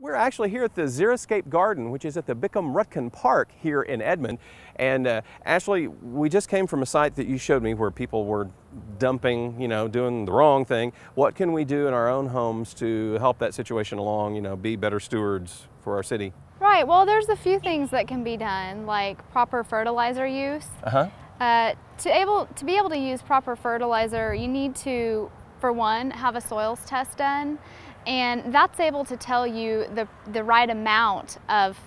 We're actually here at the Xeriscape Garden, which is at the Bickham-Rutkin Park here in Edmond. And Ashley, we just came from a site that you showed me where people were dumping, doing the wrong thing. What can we do in our own homes to help that situation along, be better stewards for our city? Right, well, there's a few things that can be done, like proper fertilizer use. To be able to use proper fertilizer, you need to, for one, have a soils test done. And that's able to tell you the right amount of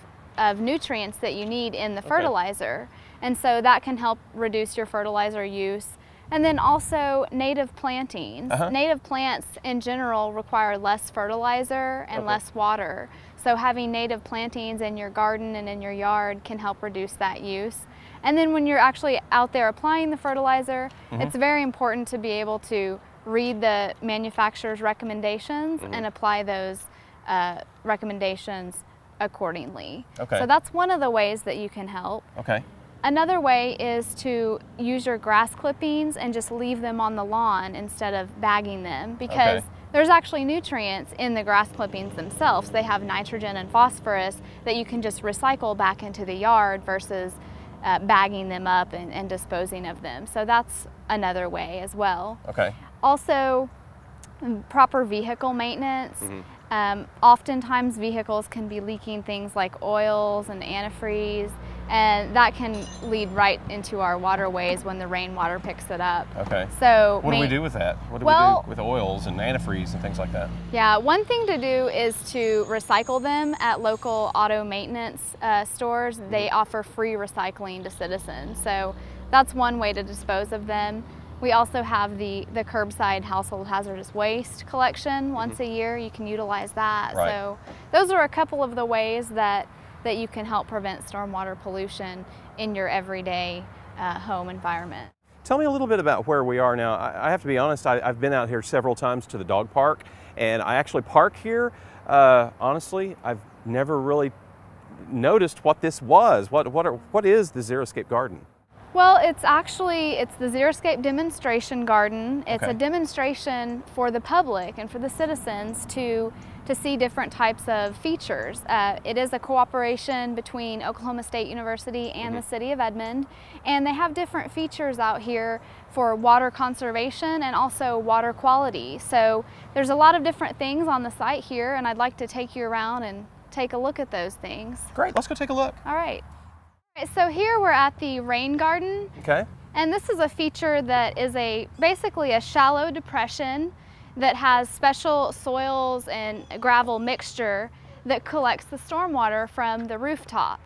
nutrients that you need in the fertilizer. And so that can help reduce your fertilizer use. And then also native plantings. Native plants in general require less fertilizer and less water. So having native plantings in your garden and in your yard can help reduce that use. And then when you're actually out there applying the fertilizer, it's very important to be able to read the manufacturer's recommendations and apply those recommendations accordingly. So that's one of the ways that you can help. Another way is to use your grass clippings and just leave them on the lawn instead of bagging them, because there's actually nutrients in the grass clippings themselves. They have nitrogen and phosphorus that you can just recycle back into the yard versus bagging them up and disposing of them. So that's another way as well. Also, proper vehicle maintenance. Oftentimes vehicles can be leaking things like oils and antifreeze, and that can lead right into our waterways when the rainwater picks it up. So what do we do with that? What do we do with oils and antifreeze and things like that? Yeah, one thing to do is to recycle them at local auto maintenance stores. They offer free recycling to citizens. So that's one way to dispose of them. We also have the curbside household hazardous waste collection once a year. You can utilize that. So those are a couple of the ways that you can help prevent stormwater pollution in your everyday home environment. Tell me a little bit about where we are now. I have to be honest, I've been out here several times to the dog park, and I actually park here. Honestly, I've never really noticed what this was. What is the Xeriscape Garden? Well, it's the Xeriscape Demonstration Garden. It's a demonstration for the public and for the citizens to see different types of features. It is a cooperation between Oklahoma State University and the City of Edmond, and they have different features out here for water conservation and also water quality. So there's a lot of different things on the site here, and I'd like to take you around and take a look at those things. Great, let's go take a look. All right. So here we're at the rain garden. And this is a feature that is basically a shallow depression that has special soils and gravel mixture that collects the stormwater from the rooftop.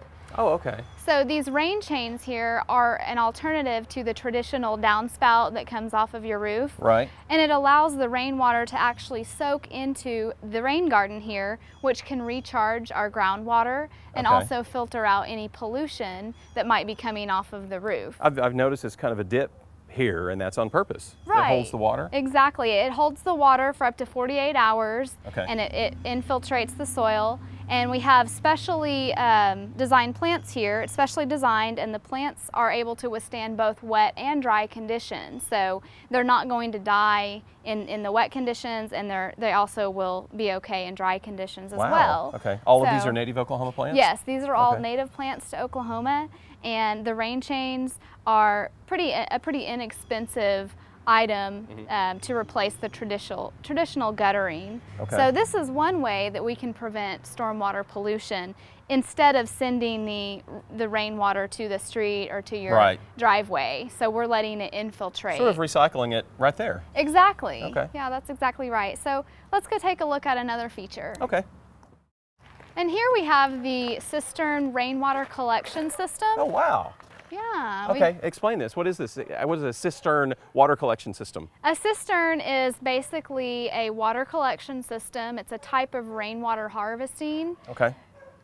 So these rain chains here are an alternative to the traditional downspout that comes off of your roof. And it allows the rainwater to actually soak into the rain garden here, which can recharge our groundwater and also filter out any pollution that might be coming off of the roof. I've noticed it's kind of a dip here, and that's on purpose. It holds the water? Exactly. It holds the water for up to 48 hours, and it infiltrates the soil. And we have specially designed plants here. It's specially designed, and the plants are able to withstand both wet and dry conditions. So they're not going to die in the wet conditions, and they also will be okay in dry conditions as well. All of these are native Oklahoma plants? Yes, these are all native plants to Oklahoma, and the rain chains are a pretty inexpensive item to replace the traditional guttering. So this is one way that we can prevent stormwater pollution instead of sending the rainwater to the street or to your driveway. So we're letting it infiltrate. Sort of recycling it right there. Exactly. Yeah, that's exactly right. So let's go take a look at another feature. And here we have the cistern rainwater collection system. Oh, wow. Yeah. Explain this. What is this? What is a cistern water collection system? A cistern is basically a water collection system. It's a type of rainwater harvesting.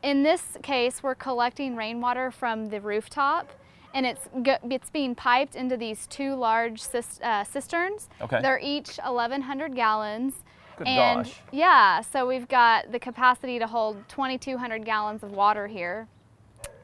In this case, we're collecting rainwater from the rooftop, and it's being piped into these two large cisterns. They're each 1,100 gallons. Good gosh. Yeah, so we've got the capacity to hold 2,200 gallons of water here.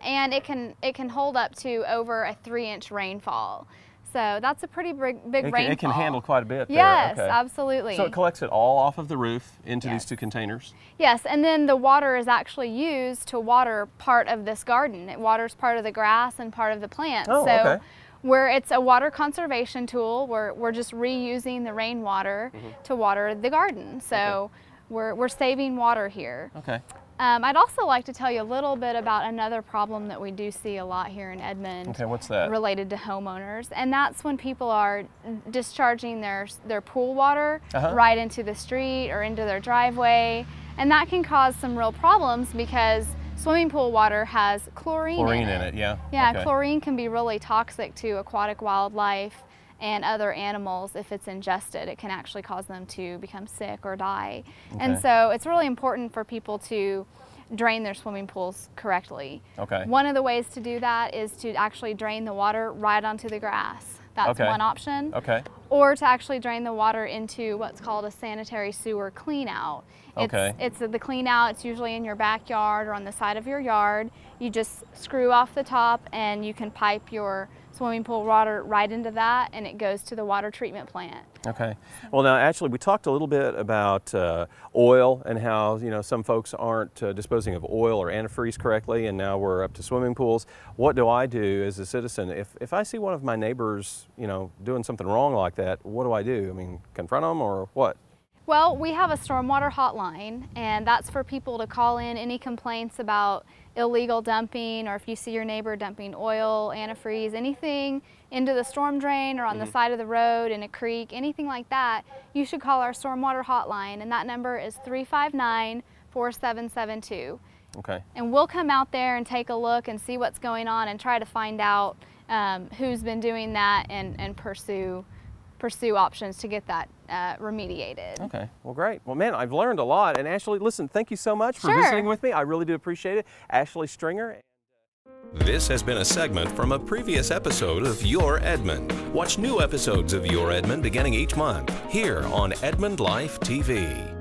And it can hold up to over a 3-inch rainfall. So that's a pretty big rainfall. It can handle quite a bit there. Yes, Okay. absolutely. So it collects it all off of the roof into Yes. these 2 containers? Yes, and then the water is actually used to water part of this garden. It waters part of the grass and part of the plants. Oh, so okay. where it's a water conservation tool, we're just reusing the rainwater to water the garden. So we're saving water here. Okay. I'd also like to tell you a little bit about another problem that we do see a lot here in Edmond. Okay, what's that? Related to homeowners, and that's when people are discharging their pool water right into the street or into their driveway, and that can cause some real problems because swimming pool water has chlorine in it. Yeah. Yeah, Okay. chlorine can be really toxic to aquatic wildlife and other animals. If it's ingested, it can actually cause them to become sick or die. And so it's really important for people to drain their swimming pools correctly. Okay. One of the ways to do that is to actually drain the water right onto the grass. That's one option. Okay. Or to actually drain the water into what's called a sanitary sewer clean out. It's the clean out, it's usually in your backyard or on the side of your yard. You just screw off the top and you can pipe your swimming pool water right into that, and it goes to the water treatment plant. Okay. Well, now actually we talked a little bit about oil and how, you know, some folks aren't disposing of oil or antifreeze correctly, and now we're up to swimming pools. What do I do as a citizen if I see one of my neighbors, you know, doing something wrong like that? What do I do? I mean, confront them or what? Well, we have a stormwater hotline, and that's for people to call in any complaints about illegal dumping, or if you see your neighbor dumping oil, antifreeze, anything into the storm drain or on the side of the road, in a creek, anything like that, you should call our stormwater hotline, and that number is 359-4772. Okay. And we'll come out there and take a look and see what's going on and try to find out who's been doing that and pursue options to get that remediated. Okay, well great. Well man, I've learned a lot. And Ashley, listen, thank you so much for visiting with me. I really do appreciate it. Ashley Stringer. This has been a segment from a previous episode of Your Edmond. Watch new episodes of Your Edmond beginning each month here on Edmond Life TV.